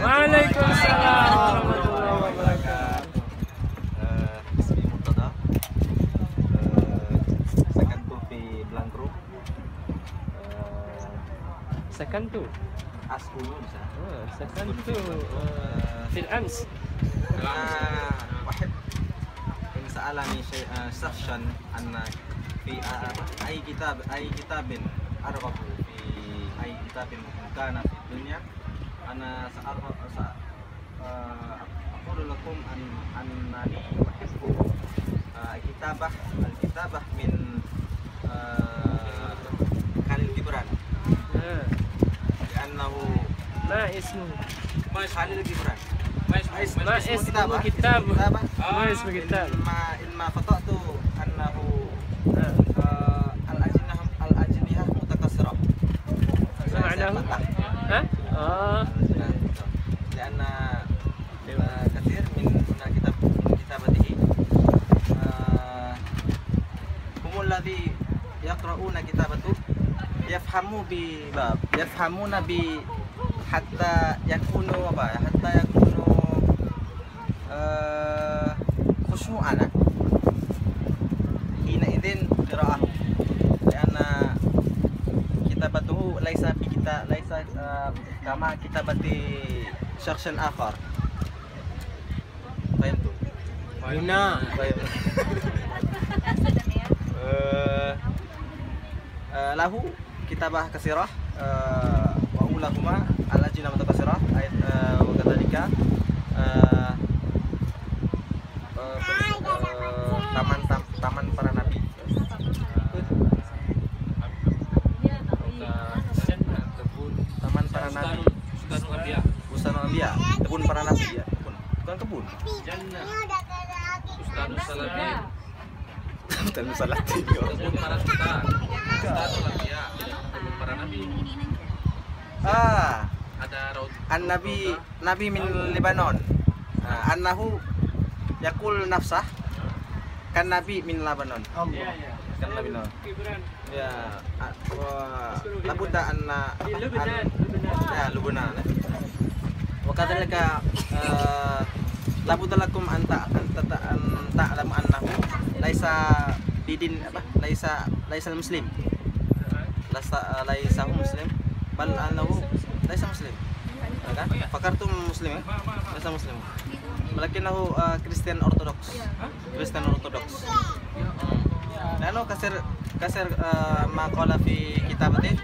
Waalaikumsalam warahmatullahi wabarakatuh. اسمي مرتضى سكنت في بلانكرو سكنت أسكن bisa سكنت في الأمس. واحد إن سألني شيء شخصا أن في أي كتاب أرغب في أي كتاب كان في الدنيا أنا أقول لكم أنني أحب الكتابة من خليل جبران لأنه ما اسمه؟ خليل جبران ما اسم كتاب؟ ما اسم كتاب؟ إنما خطأت أنه الأجنحة متكسرة. معناه؟ ها؟ لأن كثير من كتابته هم الذي يقرؤون كتابته يفهمون حتى يكونوا خشوعا حينئذ قراءة لأن كتابته ليس كما كتابة شخص آخر. فهمتوا؟ هنا له كتابة كثيرة وأولهما الأجنة متكسرة وكذلك taman para nabi. Taman para nabi. Bustanul Anbiya. Kebun para nabi ya. Bukan kebun. Bustanul Salatin. Kebun para kita. Bustanul Anbiya. Kebun para nabi. Ada raut. Nabi min Lebanon. Annahu yakul nafsah kan nabi min Lebanon. Kan nabi Lebanon. Ya, labudda anna ya Lubnan. Wa kadzalika labudda lakum an ta'lamu annahu laisa bidin laisa muslim. Laisa muslim bal annahu laisa muslim. Kan? Fakartum muslim ya? Laisa muslim. Walakinahu Kristen Ortodoks. Kristen Ortodoks. Lalu kasir maqala fi kitabati.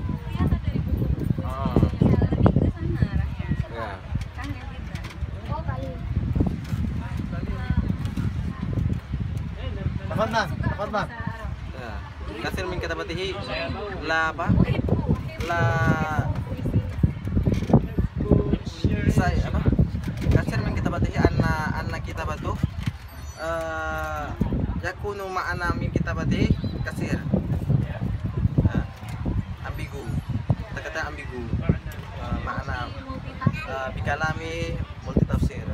Ya. Tafadhal. Ya. Kasir min kitabatihi la apa? Kasir min kitabatihi anna kitabatu yakunu ma'ana min kitabatihi kasir. Ambigu. Kata ambigu. Makna bikalami multi tafsir.